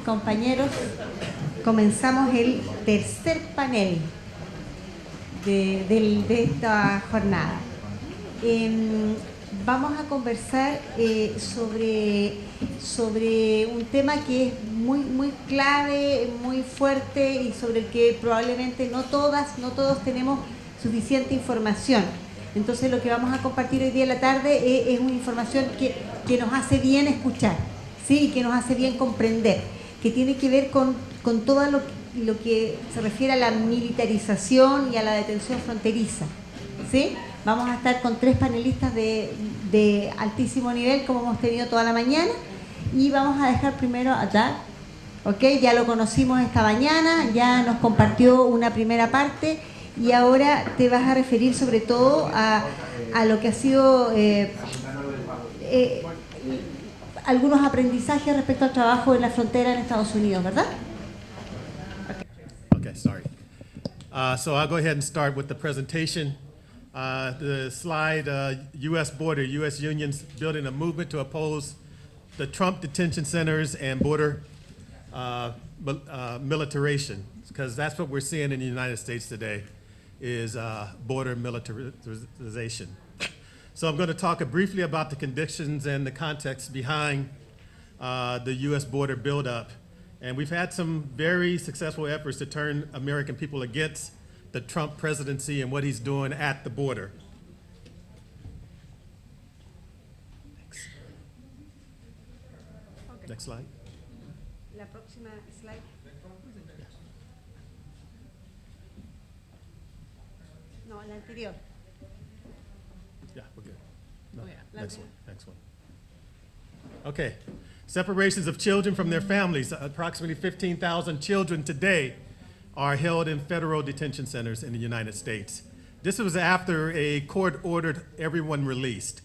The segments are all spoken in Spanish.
Compañeros, comenzamos el tercer panel de esta jornada. Vamos a conversar sobre un tema que es muy clave, muy fuerte y sobre el que probablemente no todos tenemos suficiente información. Entonces lo que vamos a compartir hoy día en la tarde es una información que nos hace bien escuchar, ¿sí? Y que nos hace bien comprender, que tiene que ver con todo lo que se refiere a la militarización y a la detención fronteriza, ¿sí? Vamos a estar con 3 panelistas de altísimo nivel, como hemos tenido toda la mañana, y vamos a dejar primero a Doug, ¿ok? Ya lo conocimos esta mañana, ya nos compartió una primera parte, y ahora te vas a referir sobre todo a lo que ha sido algunos aprendizajes respecto al trabajo en la frontera en Estados Unidos, ¿verdad? Okay, sorry. So I'll go ahead and start with the presentation. The slide, U.S. border, U.S. unions building a movement to oppose the Trump detention centers and border militarization, because that's what we're seeing in the United States today, is border militarization. So I'm going to talk briefly about the conditions and the context behind the U.S. border buildup. And we've had some very successful efforts to turn American people against the Trump presidency and what he's doing at the border. Next slide. La próxima slide. No, la anterior. Yeah, we're good. No, Oh, yeah. next one. Okay. Separations of children from their families. Approximately 15,000 children today are held in federal detention centers in the United States. This was after a court ordered everyone released.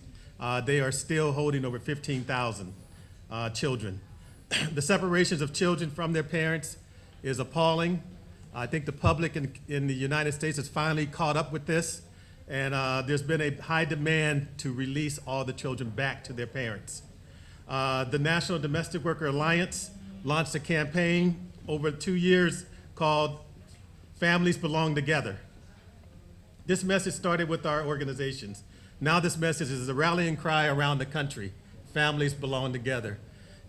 They are still holding over 15,000 children. The separations of children from their parents is appalling. I think the public in the United States has finally caught up with this, and there's been a high demand to release all the children back to their parents. The National Domestic Worker Alliance launched a campaign over 2 years called Families Belong Together. This message started with our organizations. Now this message is a rallying cry around the country. Families belong together.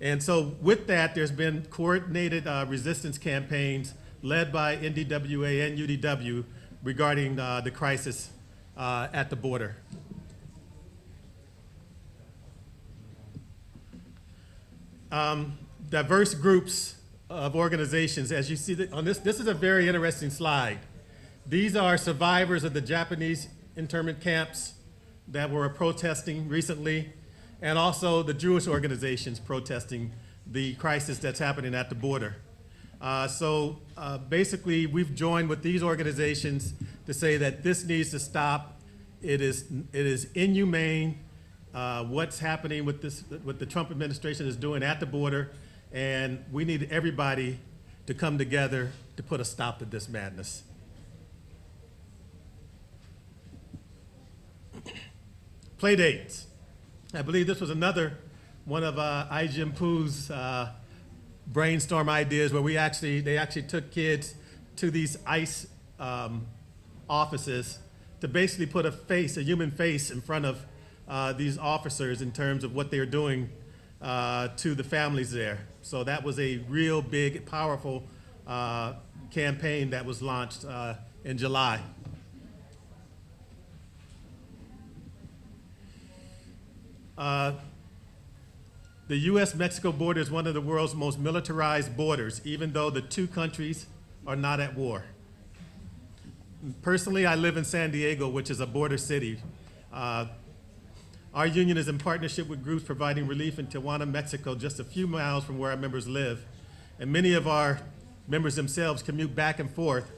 And so with that, there's been coordinated resistance campaigns led by NDWA and UDW regarding the crisis at the border. Diverse groups of organizations, as you see on this is a very interesting slide. These are survivors of the Japanese internment camps that were protesting recently, and also the Jewish organizations protesting the crisis that's happening at the border. So basically, we've joined with these organizations to say that this needs to stop. It is inhumane. What's happening with what the Trump administration is doing at the border, and we need everybody to come together to put a stop to this madness. Play dates. I believe this was another one of Ai-jen Poo's brainstorm ideas where they actually took kids to these ICE offices to basically put a human face in front of these officers in terms of what they're doing to the families there. So that was a real big, powerful campaign that was launched in July. The U.S.-Mexico border is one of the world's most militarized borders, even though the two countries are not at war. Personally, I live in San Diego, which is a border city. Our union is in partnership with groups providing relief in Tijuana, Mexico, just a few miles from where our members live. And many of our members themselves commute back and forth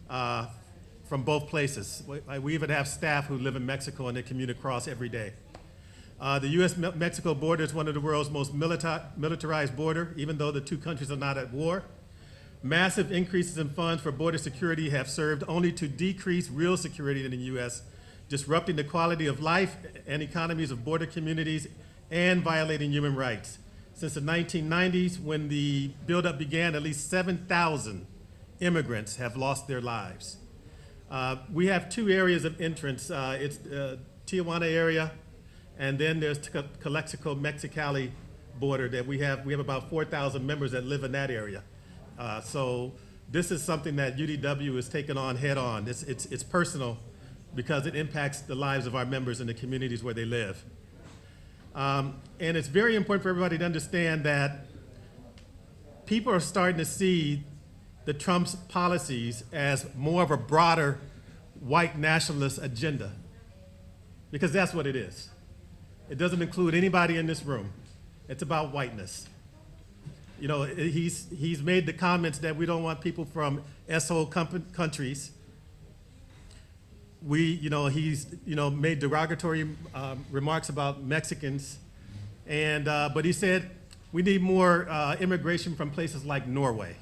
from both places. We even have staff who live in Mexico and they commute across every day. The U.S.-Mexico border is one of the world's most militarized border, even though the two countries are not at war. Massive increases in funds for border security have served only to decrease real security in the U.S., disrupting the quality of life and economies of border communities and violating human rights. Since the 1990s, when the buildup began, at least 7,000 immigrants have lost their lives. We have two areas of entrance. It's Tijuana area, and then there's Calexico, Mexicali border that we have about 4,000 members that live in that area. So this is something that UDW is taking on head on. It's personal because it impacts the lives of our members in the communities where they live. And it's very important for everybody to understand that people are starting to see the Trump's policies as more of a broader white nationalist agenda, because that's what it is. It doesn't include anybody in this room. It's about whiteness. You know, he's made the comments that we don't want people from S-hole countries. He's made derogatory remarks about Mexicans, and but he said we need more immigration from places like Norway.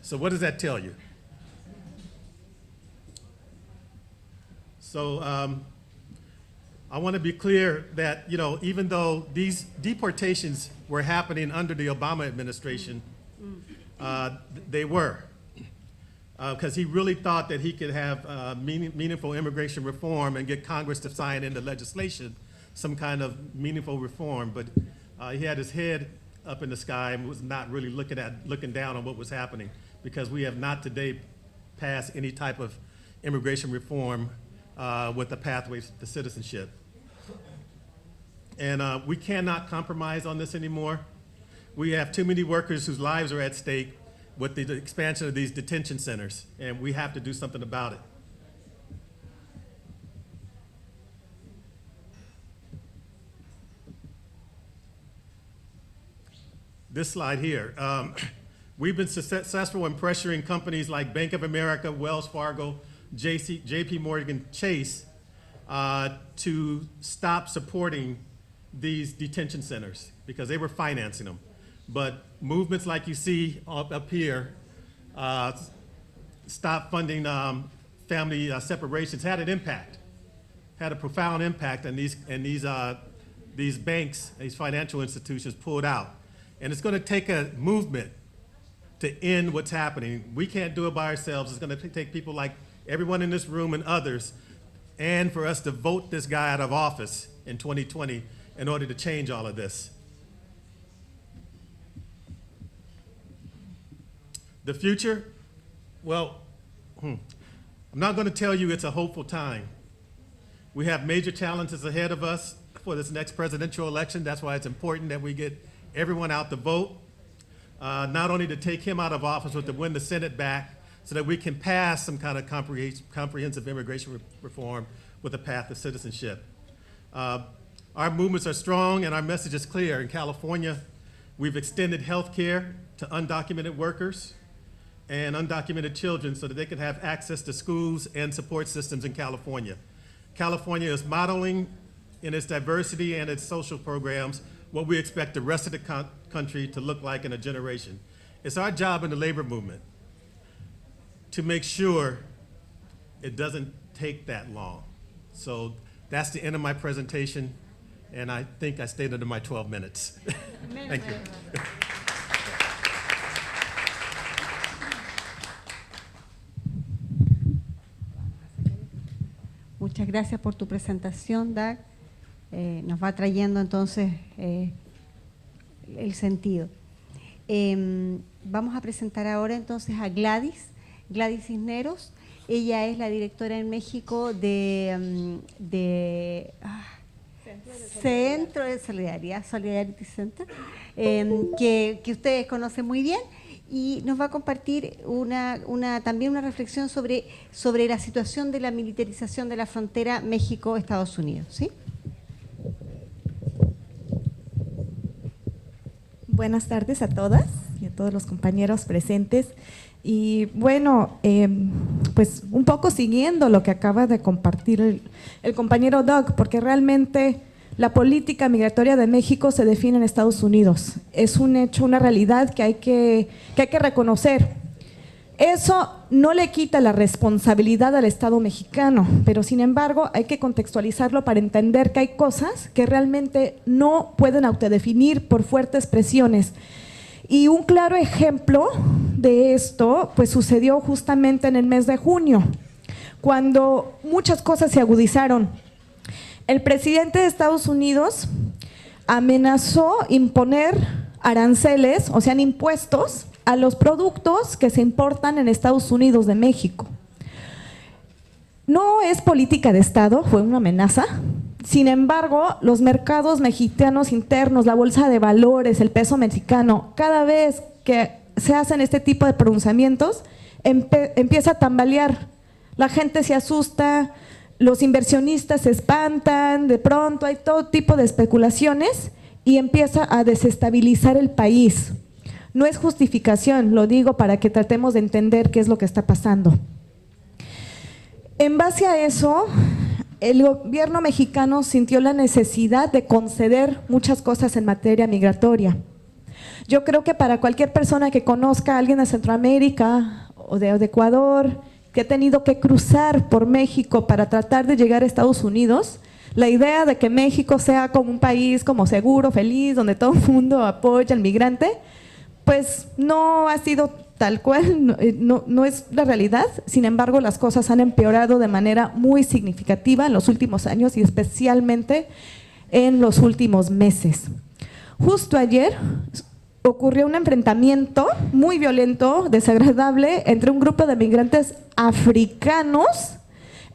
So what does that tell you? So I want to be clear that, you know, even though these deportations were happening under the Obama administration, they were. Because he really thought that he could have meaningful immigration reform and get Congress to sign into legislation some kind of meaningful reform. But he had his head up in the sky and was not really looking down on what was happening, because we have not today passed any type of immigration reform with the pathways to citizenship. And we cannot compromise on this anymore. We have too many workers whose lives are at stake with the expansion of these detention centers, and we have to do something about it. This slide here, we've been successful in pressuring companies like Bank of America, Wells Fargo, JP Morgan Chase to stop supporting these detention centers because they were financing them. But movements like you see up here, stop funding family separations, had an impact, had a profound impact, and these banks, these financial institutions pulled out. And it's going to take a movement to end what's happening. We can't do it by ourselves. It's going to take people like everyone in this room and others, and for us to vote this guy out of office in 2020 in order to change all of this. The future, well, I'm not going to tell you it's a hopeful time. We have major challenges ahead of us for this next presidential election. That's why it's important that we get everyone out to vote, not only to take him out of office, but to win the Senate back so that we can pass some kind of comprehensive immigration reform with a path to citizenship. Our movements are strong and our message is clear. In California, we've extended health care to undocumented workers and undocumented children so that they can have access to schools and support systems in California. California is modeling in its diversity and its social programs what we expect the rest of the country to look like in a generation. It's our job in the labor movement to make sure it doesn't take that long. So that's the end of my presentation, and I think I stayed under my 12 minutes. Thank you. Muchas gracias por tu presentación, Doug. Nos va trayendo entonces el sentido. Vamos a presentar ahora entonces a Gladys Cisneros. Ella es la directora en México de Centro de Solidaridad, Solidarity Center, que ustedes conocen muy bien, y nos va a compartir también una reflexión sobre la situación de la militarización de la frontera México-Estados Unidos. ¿Sí? Buenas tardes a todas y a todos los compañeros presentes. Y bueno, pues un poco siguiendo lo que acaba de compartir el compañero Doug, porque realmente la política migratoria de México se define en Estados Unidos. Es un hecho, una realidad que hay que reconocer. Eso no le quita la responsabilidad al Estado mexicano, pero sin embargo hay que contextualizarlo para entender que hay cosas que realmente no pueden autodefinir por fuertes presiones. Y un claro ejemplo de esto pues sucedió justamente en el mes de junio, cuando muchas cosas se agudizaron. El presidente de Estados Unidos amenazó imponer aranceles, o sea, impuestos a los productos que se importan en Estados Unidos de México. No es política de Estado, fue una amenaza. Sin embargo, los mercados mexicanos internos, la bolsa de valores, el peso mexicano, cada vez que se hacen este tipo de pronunciamientos, empieza a tambalear. La gente se asusta, los inversionistas se espantan, de pronto hay todo tipo de especulaciones y empieza a desestabilizar el país. No es justificación, lo digo para que tratemos de entender qué es lo que está pasando. En base a eso, el gobierno mexicano sintió la necesidad de conceder muchas cosas en materia migratoria. Yo creo que para cualquier persona que conozca a alguien de Centroamérica o de Ecuador, que ha tenido que cruzar por México para tratar de llegar a Estados Unidos, la idea de que México sea como un país como seguro, feliz, donde todo el mundo apoya al migrante, pues no ha sido tal cual, no es la realidad. Sin embargo, las cosas han empeorado de manera muy significativa en los últimos años y especialmente en los últimos meses. Justo ayer ocurrió un enfrentamiento muy violento, desagradable, entre un grupo de migrantes africanos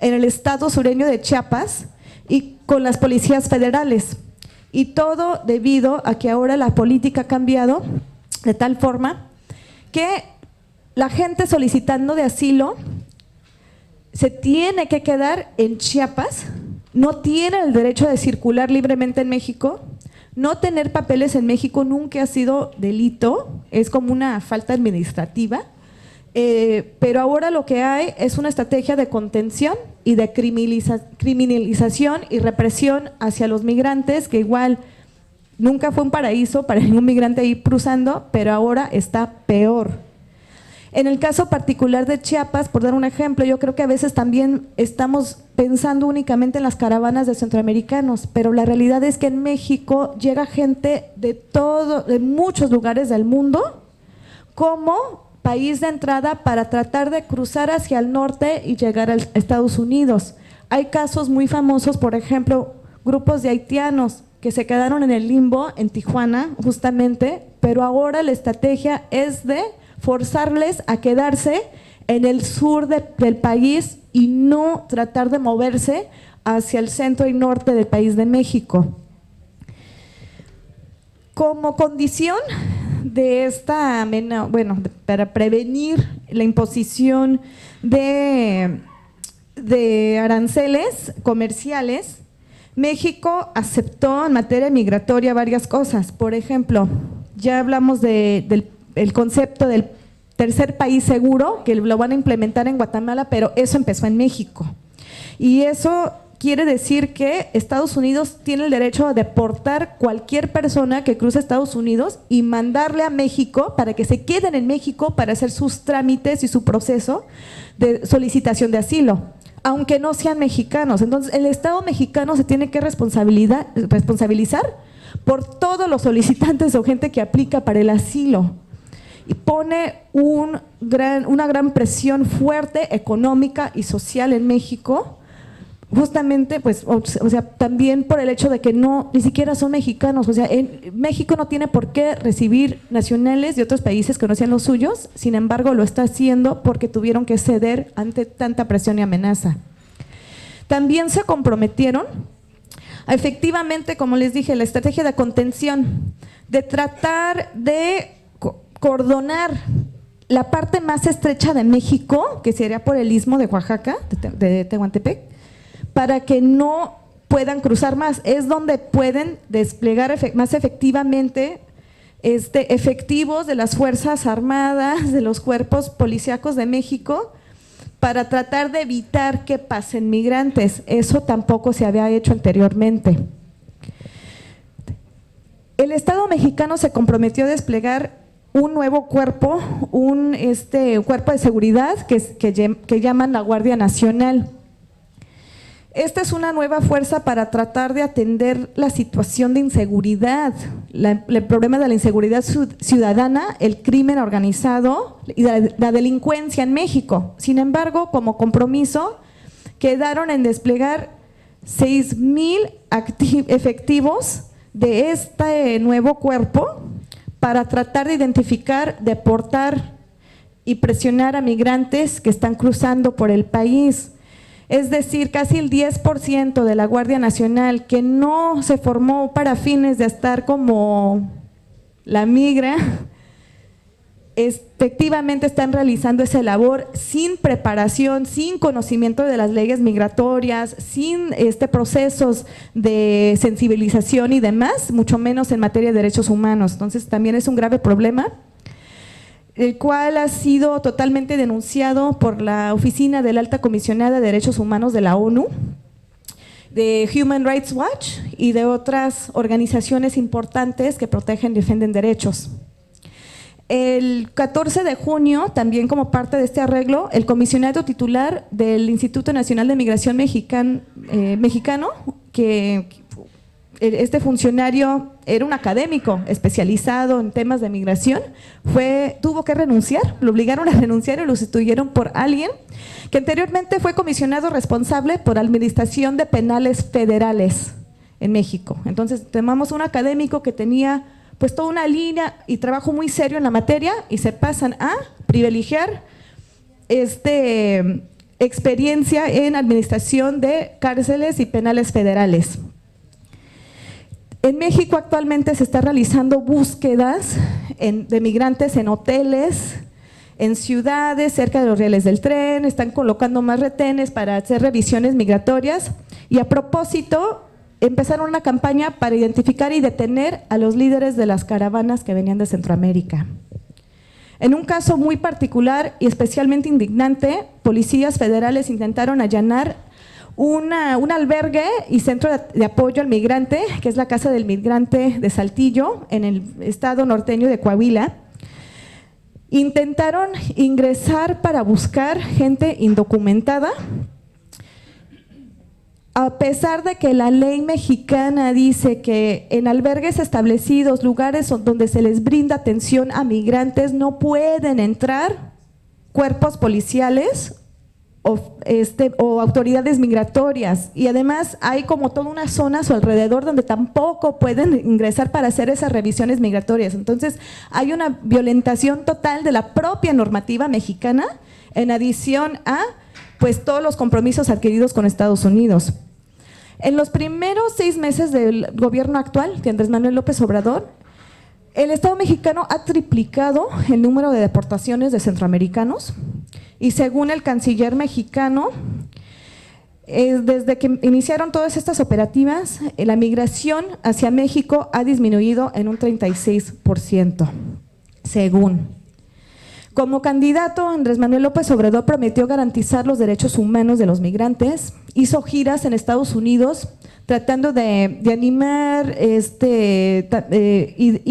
en el estado sureño de Chiapas y con las policías federales. Y todo debido a que ahora la política ha cambiado de tal forma que la gente solicitando de asilo se tiene que quedar en Chiapas, no tiene el derecho de circular libremente en México. No tener papeles en México nunca ha sido delito, es como una falta administrativa, pero ahora lo que hay es una estrategia de contención y de criminalización y represión hacia los migrantes, que igual nunca fue un paraíso para ningún migrante ir cruzando, pero ahora está peor. En el caso particular de Chiapas, por dar un ejemplo, yo creo que a veces también estamos pensando únicamente en las caravanas de centroamericanos, pero la realidad es que en México llega gente de muchos lugares del mundo como país de entrada para tratar de cruzar hacia el norte y llegar a Estados Unidos. Hay casos muy famosos, por ejemplo, grupos de haitianos que se quedaron en el limbo en Tijuana justamente, pero ahora la estrategia es de forzarles a quedarse en el sur del país y no tratar de moverse hacia el centro y norte del país de México. Como condición de esta, para prevenir la imposición de aranceles comerciales, México aceptó en materia migratoria varias cosas. Por ejemplo, ya hablamos del concepto del tercer país seguro, que lo van a implementar en Guatemala, pero eso empezó en México. Y eso quiere decir que Estados Unidos tiene el derecho a deportar cualquier persona que cruce Estados Unidos y mandarle a México para que se queden en México para hacer sus trámites y su proceso de solicitación de asilo, aunque no sean mexicanos. Entonces, el Estado mexicano se tiene que responsabilizar por todos los solicitantes o gente que aplica para el asilo. Y pone una gran presión fuerte económica y social en México, justamente, pues, o sea, también por el hecho de que ni siquiera son mexicanos. O sea, México no tiene por qué recibir nacionales de otros países que no sean los suyos, sin embargo lo está haciendo porque tuvieron que ceder ante tanta presión y amenaza. También se comprometieron efectivamente, como les dije, la estrategia de contención, de tratar de cordonar la parte más estrecha de México, que sería por el istmo de Oaxaca, de Tehuantepec, para que no puedan cruzar más. Es donde pueden desplegar más efectivamente efectivos de las Fuerzas Armadas, de los cuerpos policíacos de México, para tratar de evitar que pasen migrantes. Eso tampoco se había hecho anteriormente. El Estado mexicano se comprometió a desplegar un nuevo cuerpo, un cuerpo de seguridad que llaman la Guardia Nacional. Esta es una nueva fuerza para tratar de atender la situación de inseguridad, el problema de la inseguridad ciudadana, el crimen organizado y la delincuencia en México. Sin embargo, como compromiso, quedaron en desplegar 6,000 efectivos de este nuevo cuerpo para tratar de identificar, deportar y presionar a migrantes que están cruzando por el país. Es decir, casi el 10% de la Guardia Nacional, que no se formó para fines de estar como la migra, efectivamente están realizando esa labor sin preparación, sin conocimiento de las leyes migratorias, sin procesos de sensibilización y demás, mucho menos en materia de derechos humanos. Entonces también es un grave problema, el cual ha sido totalmente denunciado por la Oficina de la Alta Comisionada de Derechos Humanos de la ONU, de Human Rights Watch y de otras organizaciones importantes que protegen y defienden derechos. El 14 de junio, también como parte de este arreglo, el comisionado titular del Instituto Nacional de Migración mexicano, que este funcionario era un académico especializado en temas de migración, tuvo que renunciar, lo obligaron a renunciar y lo sustituyeron por alguien que anteriormente fue comisionado responsable por administración de penales federales en México. Entonces, tenemos un académico que tenía pues toda una línea y trabajo muy serio en la materia y se pasan a privilegiar experiencia en administración de cárceles y penales federales. En México actualmente se está realizando búsquedas de migrantes en hoteles, en ciudades, cerca de los rieles del tren, están colocando más retenes para hacer revisiones migratorias y a propósito empezaron una campaña para identificar y detener a los líderes de las caravanas que venían de Centroamérica. En un caso muy particular y especialmente indignante, policías federales intentaron allanar un albergue y centro de apoyo al migrante, que es la Casa del Migrante de Saltillo, en el estado norteño de Coahuila. Intentaron ingresar para buscar gente indocumentada, a pesar de que la ley mexicana dice que en albergues establecidos, lugares donde se les brinda atención a migrantes, no pueden entrar cuerpos policiales o autoridades migratorias, y además hay como toda una zona a su alrededor donde tampoco pueden ingresar para hacer esas revisiones migratorias. Entonces hay una violentación total de la propia normativa mexicana, en adición a pues todos los compromisos adquiridos con Estados Unidos. En los primeros 6 meses del gobierno actual de Andrés Manuel López Obrador, el Estado mexicano ha triplicado el número de deportaciones de centroamericanos y según el canciller mexicano, desde que iniciaron todas estas operativas, la migración hacia México ha disminuido en un 36%, según. Como candidato, Andrés Manuel López Obrador prometió garantizar los derechos humanos de los migrantes, hizo giras en Estados Unidos tratando de animar y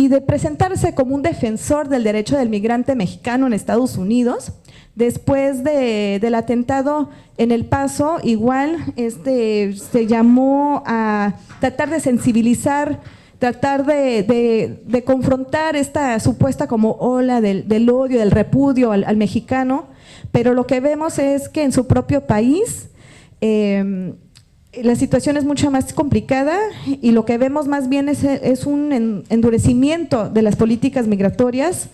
de presentarse como un defensor del derecho del migrante mexicano en Estados Unidos. Después del atentado en El Paso, igual se llamó a tratar de sensibilizar, tratar de confrontar esta supuesta como ola del odio, del repudio al mexicano, pero lo que vemos es que en su propio país la situación es mucho más complicada y lo que vemos más bien es un endurecimiento de las políticas migratorias.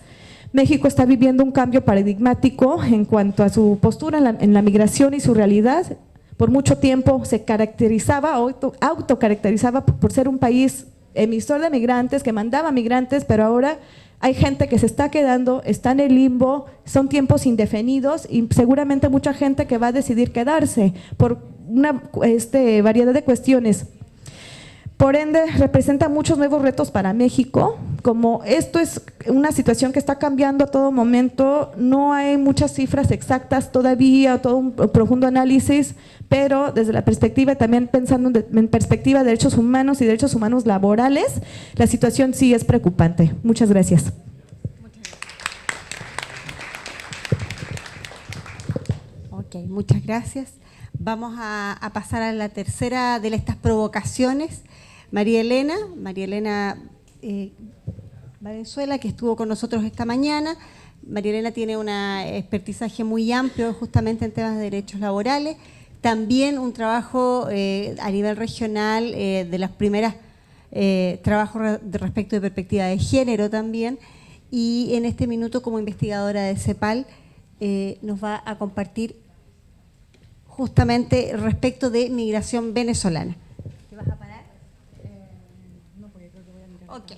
México está viviendo un cambio paradigmático en cuanto a su postura en la migración y su realidad. Por mucho tiempo se caracterizaba, autocaracterizaba por ser un país emisor de migrantes, que mandaba migrantes, pero ahora hay gente que se está quedando, está en el limbo, son tiempos indefinidos y seguramente mucha gente que va a decidir quedarse por una variedad de cuestiones. Por ende, representa muchos nuevos retos para México. Como esto es una situación que está cambiando a todo momento, no hay muchas cifras exactas todavía, todo un profundo análisis, pero desde la perspectiva, también pensando en perspectiva de derechos humanos y derechos humanos laborales, la situación sí es preocupante. Muchas gracias. Muchas gracias. Ok, muchas gracias. Vamos a pasar a la tercera de estas provocaciones. María Elena Valenzuela, que estuvo con nosotros esta mañana. María Elena tiene un expertizaje muy amplio justamente en temas de derechos laborales. También un trabajo a nivel regional de las primeras trabajos respecto de perspectiva de género también. Y en este minuto, como investigadora de CEPAL, nos va a compartir justamente respecto de migración venezolana. ¿Te vas a parar? No, porque creo que voy a mirar. Ok.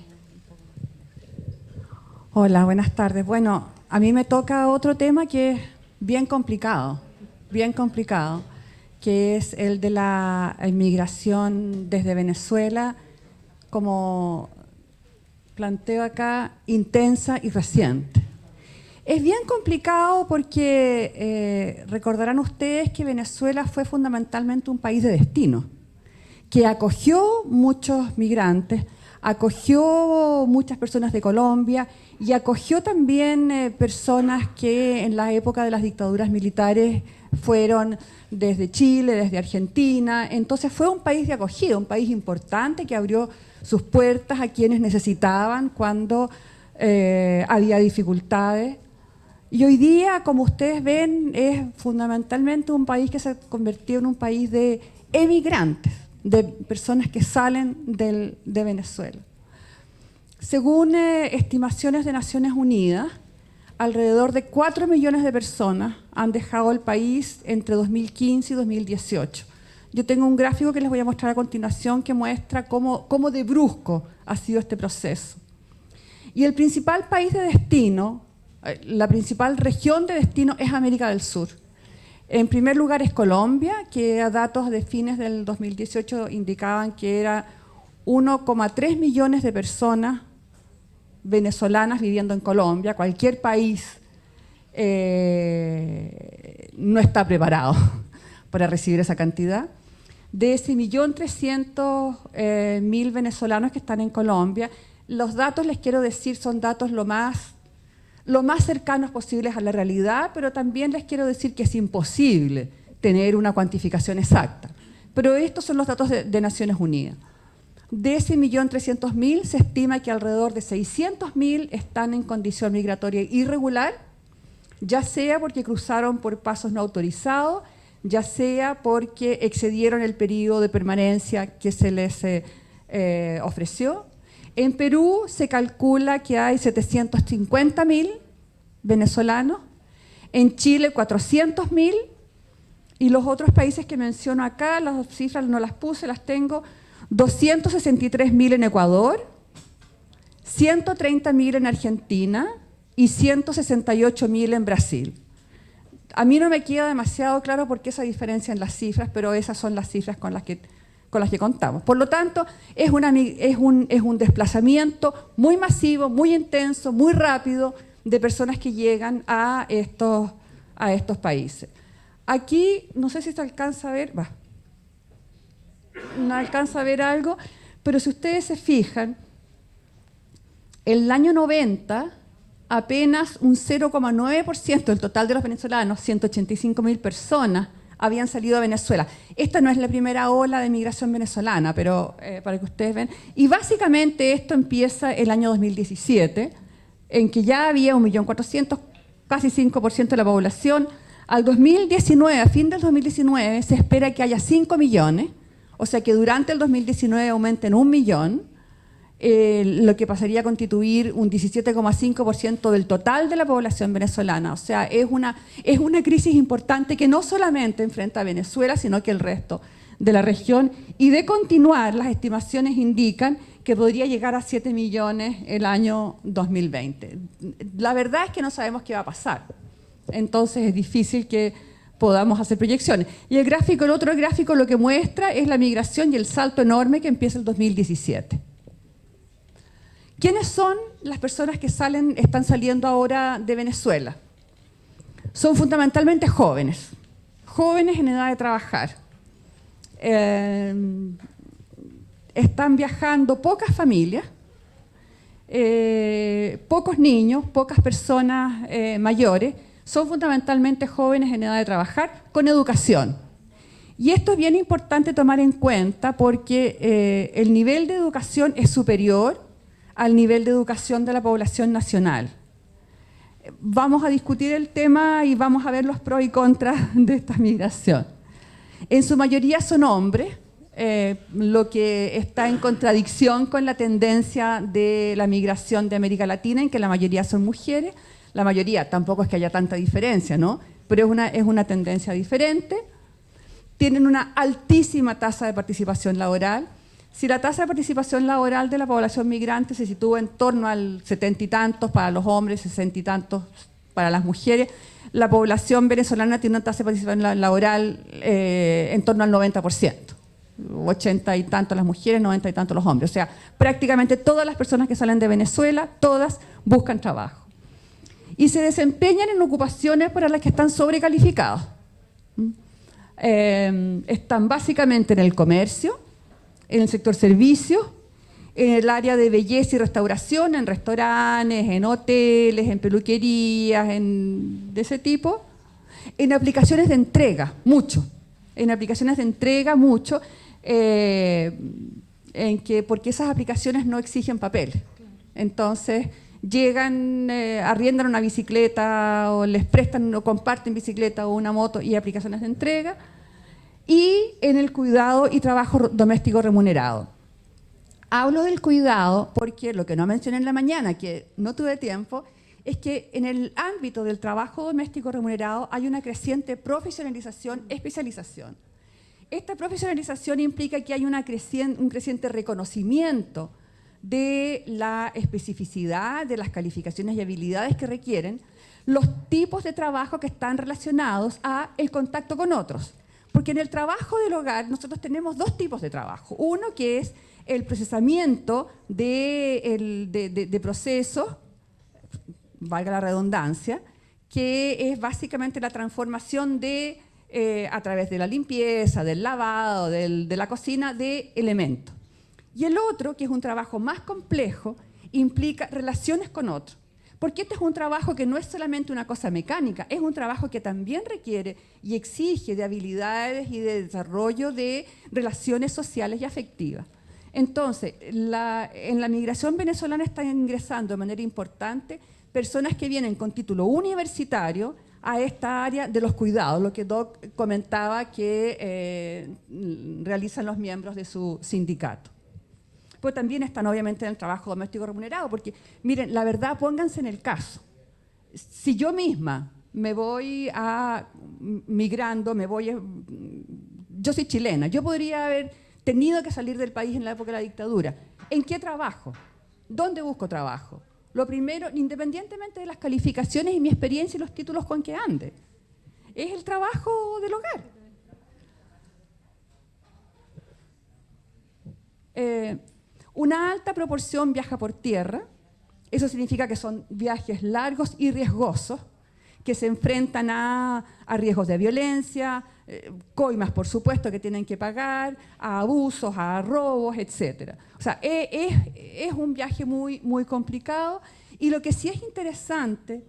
Hola, buenas tardes. Bueno, a mí me toca otro tema que es bien complicado, que es el de la inmigración desde Venezuela, como planteo acá, intensa y reciente. Es bien complicado porque recordarán ustedes que Venezuela fue fundamentalmente un país de destino, que acogió muchos migrantes, acogió muchas personas de Colombia y acogió también personas que en la época de las dictaduras militares fueron desde Chile, desde Argentina. Entonces fue un país de acogida, un país importante que abrió sus puertas a quienes necesitaban cuando había dificultades. Y hoy día, como ustedes ven, es fundamentalmente un país que se convirtió en un país de emigrantes, de personas que salen de Venezuela. Según estimaciones de Naciones Unidas, alrededor de 4 millones de personas han dejado el país entre 2015 y 2018. Yo tengo un gráfico que les voy a mostrar a continuación que muestra cómo de brusco ha sido este proceso. Y el principal país de destino, la principal región de destino es América del Sur. En primer lugar es Colombia, que a datos de fines del 2018 indicaban que era 1,3 millones de personas venezolanas viviendo en Colombia. Cualquier país no está preparado para recibir esa cantidad. De ese 1.300.000 venezolanos que están en Colombia, los datos, les quiero decir, son datos lo más cercanos posibles a la realidad, pero también les quiero decir que es imposible tener una cuantificación exacta. Pero estos son los datos de Naciones Unidas. De ese 1.300.000 se estima que alrededor de 600.000 están en condición migratoria irregular, ya sea porque cruzaron por pasos no autorizados, ya sea porque excedieron el periodo de permanencia que se les ofreció. En Perú se calcula que hay 750.000 venezolanos, en Chile 400.000, y los otros países que menciono acá, las cifras no las puse, las tengo, 263.000 en Ecuador, 130.000 en Argentina y 168.000 en Brasil. A mí no me queda demasiado claro por qué esa diferencia en las cifras, pero esas son las cifras con las que contamos. Por lo tanto, es un desplazamiento muy masivo, muy intenso, muy rápido de personas que llegan a estos países. Aquí, no sé si se alcanza a ver, no alcanza a ver algo, pero si ustedes se fijan, en el año 90, apenas un 0,9% del total de los venezolanos, 185.000 personas, habían salido a Venezuela. Esta no es la primera ola de migración venezolana, pero para que ustedes vean. Y básicamente esto empieza el año 2017, en que ya había 1.400.000, casi 5% de la población. Al 2019, a fin del 2019, se espera que haya 5 millones, o sea que durante el 2019 aumenten 1 millón, lo que pasaría a constituir un 17,5% del total de la población venezolana. O sea, es una crisis importante que no solamente enfrenta a Venezuela, sino que el resto de la región. Y de continuar, las estimaciones indican que podría llegar a 7 millones el año 2020. La verdad es que no sabemos qué va a pasar. Entonces es difícil que podamos hacer proyecciones. Y el otro gráfico lo que muestra es la migración y el salto enorme que empieza el 2017. ¿Quiénes son las personas que están saliendo ahora de Venezuela? Son fundamentalmente jóvenes en edad de trabajar. Están viajando pocas familias, pocos niños, pocas personas mayores, son fundamentalmente jóvenes en edad de trabajar con educación. Y esto es bien importante tomar en cuenta porque el nivel de educación es superior al nivel de educación de la población nacional. Vamos a discutir el tema y vamos a ver los pros y contras de esta migración. En su mayoría son hombres, lo que está en contradicción con la tendencia de la migración de América Latina, en que la mayoría son mujeres. La mayoría, tampoco es que haya tanta diferencia, ¿no? Pero es una tendencia diferente. Tienen una altísima tasa de participación laboral. Si la tasa de participación laboral de la población migrante se sitúa en torno al 70 y tantos para los hombres, 60 y tantos para las mujeres, la población venezolana tiene una tasa de participación laboral en torno al 90%. 80 y tantos las mujeres, 90 y tantos los hombres. O sea, prácticamente todas las personas que salen de Venezuela, todas buscan trabajo. Y se desempeñan en ocupaciones para las que están sobrecalificados. Están básicamente en el comercio, en el sector servicios, en el área de belleza y restauración, en restaurantes, en hoteles, en peluquerías, de ese tipo. En aplicaciones de entrega, mucho. En aplicaciones de entrega, mucho. Porque esas aplicaciones no exigen papel. Entonces, llegan, arriendan una bicicleta o les prestan o comparten bicicleta o una moto y aplicaciones de entrega. Y en el cuidado y trabajo doméstico remunerado. Hablo del cuidado porque lo que no mencioné en la mañana, que no tuve tiempo, es que en el ámbito del trabajo doméstico remunerado hay una creciente profesionalización, especialización. Esta profesionalización implica que hay un creciente reconocimiento de la especificidad, de las calificaciones y habilidades que requieren los tipos de trabajo que están relacionados a el contacto con otros. Porque en el trabajo del hogar nosotros tenemos dos tipos de trabajo. Uno que es el procesamiento de procesos, valga la redundancia, que es básicamente la transformación a través de la limpieza, del lavado, de la cocina, de elementos. Y el otro, que es un trabajo más complejo, implica relaciones con otros. Porque este es un trabajo que no es solamente una cosa mecánica, es un trabajo que también requiere y exige de habilidades y de desarrollo de relaciones sociales y afectivas. Entonces, en la migración venezolana están ingresando de manera importante personas que vienen con título universitario a esta área de los cuidados, lo que Doc comentaba que realizan los miembros de su sindicato. Pues también están obviamente en el trabajo doméstico remunerado, porque miren, la verdad, pónganse en el caso. Si yo misma me voy migrando, yo soy chilena, yo podría haber tenido que salir del país en la época de la dictadura. ¿En qué trabajo? ¿Dónde busco trabajo? Lo primero, independientemente de las calificaciones y mi experiencia y los títulos con que ande, es el trabajo del hogar. Una alta proporción viaja por tierra. Eso significa que son viajes largos y riesgosos, que se enfrentan a riesgos de violencia, coimas, por supuesto, que tienen que pagar, a abusos, a robos, etc. O sea, es un viaje muy, muy complicado. Y lo que sí es interesante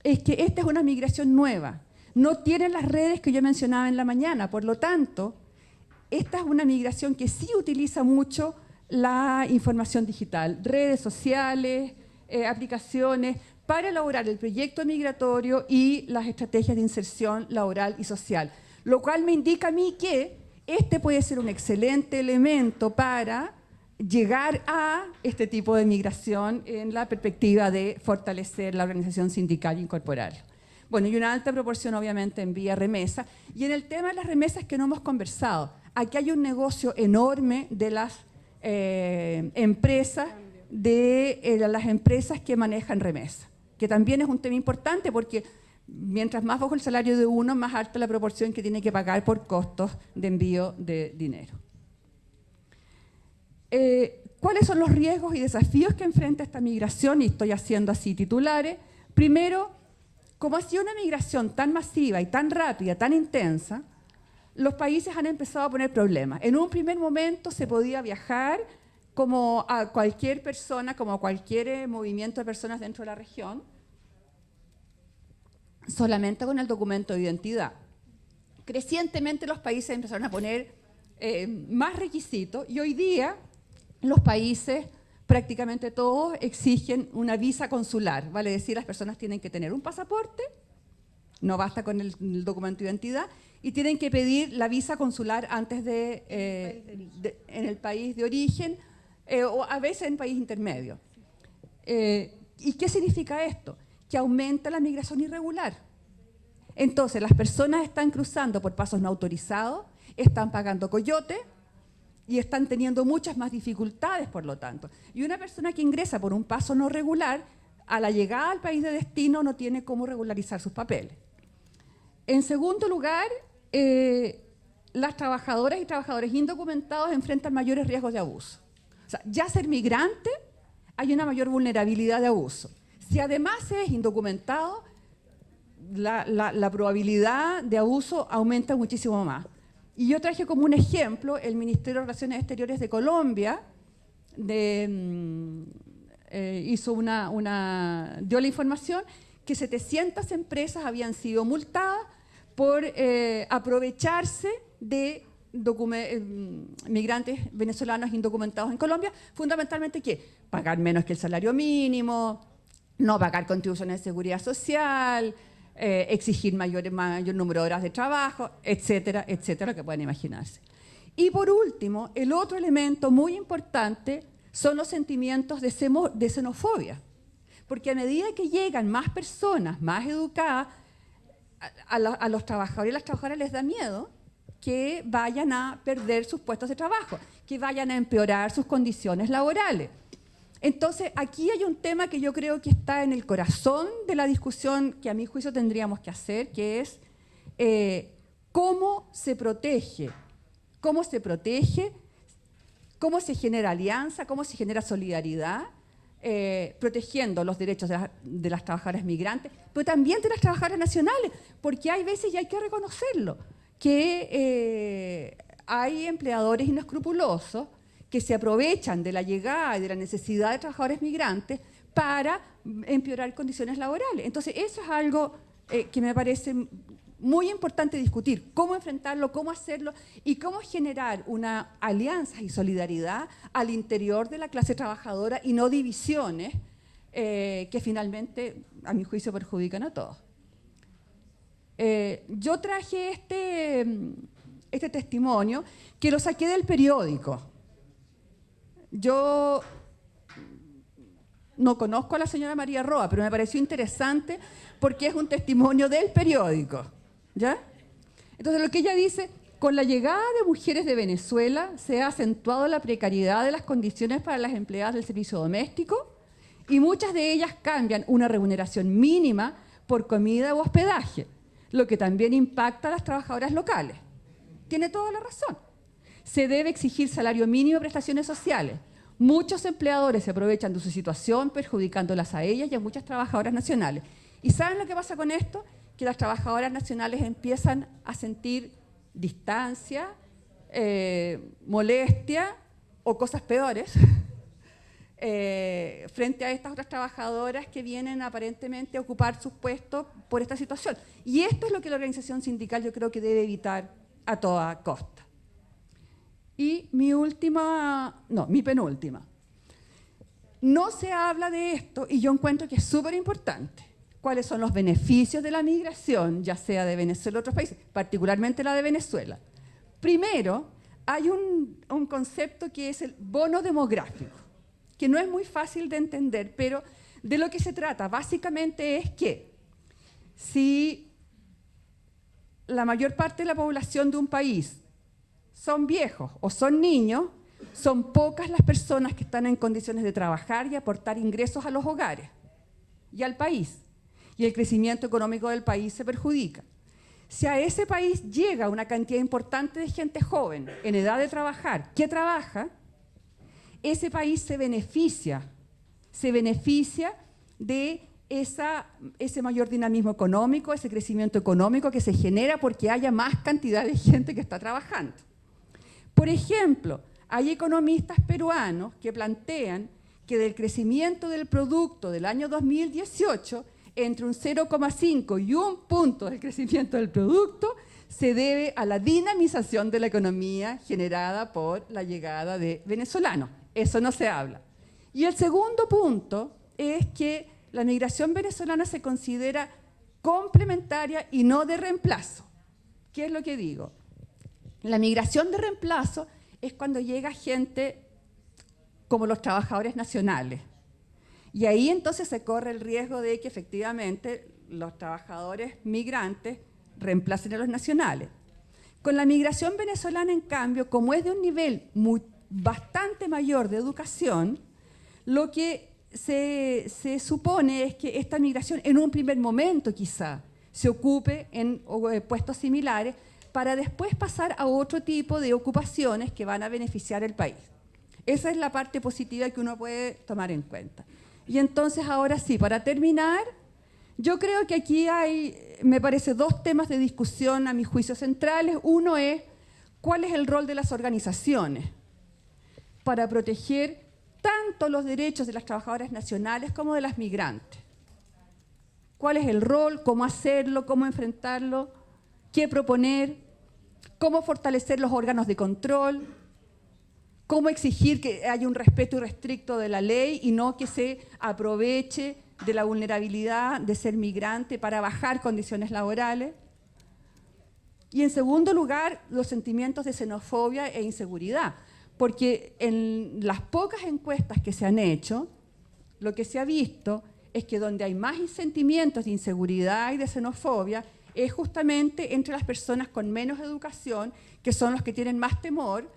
es que esta es una migración nueva. No tienen las redes que yo mencionaba en la mañana. Por lo tanto, esta es una migración que sí utiliza mucho la información digital, redes sociales, aplicaciones, para elaborar el proyecto migratorio y las estrategias de inserción laboral y social. Lo cual me indica a mí que este puede ser un excelente elemento para llegar a este tipo de migración en la perspectiva de fortalecer la organización sindical e incorporar. Bueno, y una alta proporción obviamente en vía remesa. Y en el tema de las remesas que no hemos conversado, aquí hay un negocio enorme de las empresas, las empresas que manejan remesas, que también es un tema importante porque mientras más bajo el salario de uno, más alta la proporción que tiene que pagar por costos de envío de dinero. ¿Cuáles son los riesgos y desafíos que enfrenta esta migración? Y estoy haciendo así titulares. Primero, como ha sido una migración tan masiva y tan rápida, tan intensa, los países han empezado a poner problemas. En un primer momento se podía viajar como a cualquier persona, como a cualquier movimiento de personas dentro de la región. solamente con el documento de identidad. Crecientemente los países empezaron a poner más requisitos y hoy día los países, prácticamente todos, exigen una visa consular, vale decir, las personas tienen que tener un pasaporte, no basta con el documento de identidad, y tienen que pedir la visa consular antes en el país de origen o a veces en país intermedio. ¿Y qué significa esto? Que aumenta la migración irregular. Entonces, las personas están cruzando por pasos no autorizados, están pagando coyote y están teniendo muchas más dificultades, por lo tanto. Y una persona que ingresa por un paso no regular, a la llegada al país de destino no tiene cómo regularizar sus papeles. En segundo lugar, las trabajadoras y trabajadores indocumentados enfrentan mayores riesgos de abuso. O sea, ya ser migrante hay una mayor vulnerabilidad de abuso. Si además es indocumentado, la probabilidad de abuso aumenta muchísimo más. Y yo traje como un ejemplo el Ministerio de Relaciones Exteriores de Colombia, dio la información que 700 empresas habían sido multadas por aprovecharse de migrantes venezolanos indocumentados en Colombia, fundamentalmente ¿qué? Pagar menos que el salario mínimo, no pagar contribuciones de seguridad social, exigir mayor número de horas de trabajo, etcétera, etcétera, lo que pueden imaginarse. Y por último, el otro elemento muy importante son los sentimientos de xenofobia, porque a medida que llegan más personas, más educadas, a los trabajadores y las trabajadoras les da miedo que vayan a perder sus puestos de trabajo, que vayan a empeorar sus condiciones laborales. Entonces, aquí hay un tema que yo creo que está en el corazón de la discusión que a mi juicio tendríamos que hacer, que es cómo se protege, cómo se genera alianza, cómo se genera solidaridad, protegiendo los derechos de las trabajadoras migrantes, pero también de las trabajadoras nacionales, porque hay veces, y hay que reconocerlo, que hay empleadores inescrupulosos que se aprovechan de la llegada y de la necesidad de trabajadores migrantes para empeorar condiciones laborales. Entonces, eso es algo que me parece muy importante discutir, cómo enfrentarlo, cómo hacerlo y cómo generar una alianza y solidaridad al interior de la clase trabajadora y no divisiones que finalmente, a mi juicio, perjudican a todos. Yo traje este testimonio que lo saqué del periódico. Yo no conozco a la señora María Roa, pero me pareció interesante porque es un testimonio del periódico, ¿ya? Entonces, lo que ella dice, con la llegada de mujeres de Venezuela se ha acentuado la precariedad de las condiciones para las empleadas del servicio doméstico y muchas de ellas cambian una remuneración mínima por comida u hospedaje, lo que también impacta a las trabajadoras locales. Tiene toda la razón. Se debe exigir salario mínimo y prestaciones sociales. Muchos empleadores se aprovechan de su situación, perjudicándolas a ellas y a muchas trabajadoras nacionales. ¿Y saben lo que pasa con esto? Que las trabajadoras nacionales empiezan a sentir distancia, molestia o cosas peores frente a estas otras trabajadoras que vienen aparentemente a ocupar sus puestos por esta situación. Y esto es lo que la organización sindical yo creo que debe evitar a toda costa. Y mi penúltima. No se habla de esto y yo encuentro que es súper importante. ¿Cuáles son los beneficios de la migración, ya sea de Venezuela o otros países, particularmente la de Venezuela? Primero, hay un concepto que es el bono demográfico, que no es muy fácil de entender, pero de lo que se trata básicamente es que si la mayor parte de la población de un país son viejos o son niños, son pocas las personas que están en condiciones de trabajar y aportar ingresos a los hogares y al país. Y el crecimiento económico del país se perjudica. Si a ese país llega una cantidad importante de gente joven en edad de trabajar, que trabaja, ese país se beneficia de ese mayor dinamismo económico, ese crecimiento económico que se genera porque haya más cantidad de gente que está trabajando. Por ejemplo, hay economistas peruanos que plantean que del crecimiento del producto del año 2018, entre un 0,5 y un punto del crecimiento del producto se debe a la dinamización de la economía generada por la llegada de venezolanos. Eso no se habla. Y el segundo punto es que la migración venezolana se considera complementaria y no de reemplazo. ¿Qué es lo que digo? La migración de reemplazo es cuando llega gente como los trabajadores nacionales. Y ahí entonces se corre el riesgo de que efectivamente los trabajadores migrantes reemplacen a los nacionales. Con la migración venezolana, en cambio, como es de un nivel bastante mayor de educación, lo que se supone es que esta migración en un primer momento quizá se ocupe en puestos similares para después pasar a otro tipo de ocupaciones que van a beneficiar al país. Esa es la parte positiva que uno puede tomar en cuenta. Y entonces ahora sí, para terminar, yo creo que aquí hay, me parece, dos temas de discusión a mi juicio centrales. Uno es cuál es el rol de las organizaciones para proteger tanto los derechos de las trabajadoras nacionales como de las migrantes. ¿Cuál es el rol? ¿Cómo hacerlo? ¿Cómo enfrentarlo? ¿Qué proponer? ¿Cómo fortalecer los órganos de control? ¿Cómo exigir que haya un respeto irrestricto de la ley y no que se aproveche de la vulnerabilidad de ser migrante para bajar condiciones laborales? Y en segundo lugar, los sentimientos de xenofobia e inseguridad, porque en las pocas encuestas que se han hecho, lo que se ha visto es que donde hay más sentimientos de inseguridad y de xenofobia es justamente entre las personas con menos educación, que son los que tienen más temor,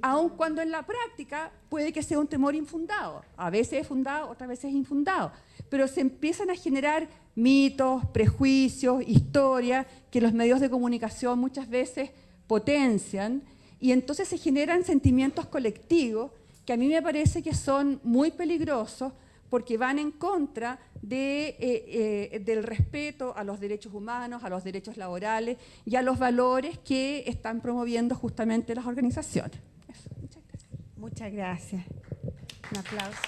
aun cuando en la práctica puede que sea un temor infundado. A veces es fundado, otras veces es infundado. Pero se empiezan a generar mitos, prejuicios, historias que los medios de comunicación muchas veces potencian, y entonces se generan sentimientos colectivos que a mí me parece que son muy peligrosos porque van en contra del respeto a los derechos humanos, a los derechos laborales y a los valores que están promoviendo justamente las organizaciones. Eso, muchas gracias. Muchas gracias. Un aplauso.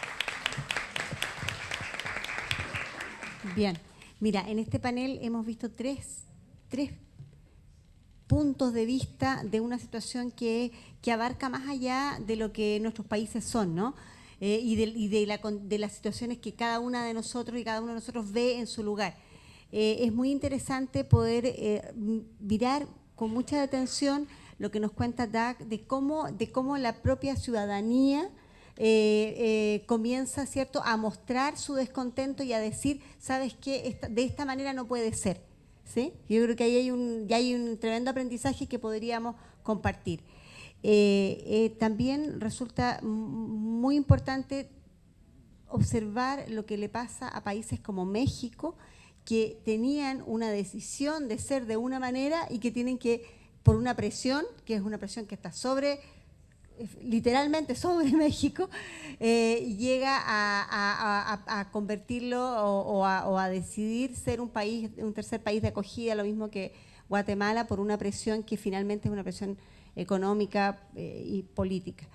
Bien, mira, en este panel hemos visto tres puntos de vista de una situación que abarca más allá de lo que nuestros países son, ¿no? De las situaciones que cada una de nosotros y cada uno de nosotros ve en su lugar. Es muy interesante poder mirar con mucha atención lo que nos cuenta Doug de cómo la propia ciudadanía comienza, ¿cierto?, a mostrar su descontento y a decir, ¿sabes qué? De esta manera no puede ser, ¿sí? Yo creo que ahí hay un tremendo aprendizaje que podríamos compartir. También resulta muy importante observar lo que le pasa a países como México, que tenían una decisión de ser de una manera y que tienen que, por una presión, que es una presión que está literalmente sobre México, llega a convertirlo o a decidir ser un tercer país de acogida, lo mismo que Guatemala, por una presión que finalmente es una presión económica y política.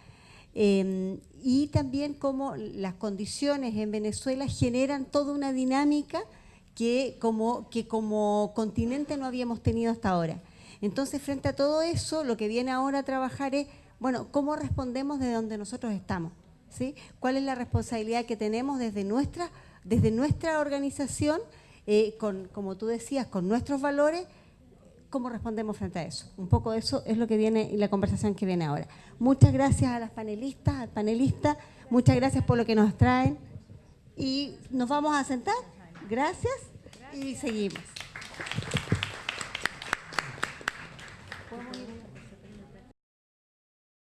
Y también cómo las condiciones en Venezuela generan toda una dinámica que como continente no habíamos tenido hasta ahora. Entonces, frente a todo eso, lo que viene ahora a trabajar es, bueno, ¿cómo respondemos desde donde nosotros estamos? ¿Sí? ¿Cuál es la responsabilidad que tenemos desde nuestra organización, como tú decías, con nuestros valores? ¿Cómo respondemos frente a eso? Un poco de eso es lo que viene y la conversación que viene ahora. Muchas gracias a las panelistas, al panelista, muchas gracias por lo que nos traen y nos vamos a sentar. Gracias y seguimos.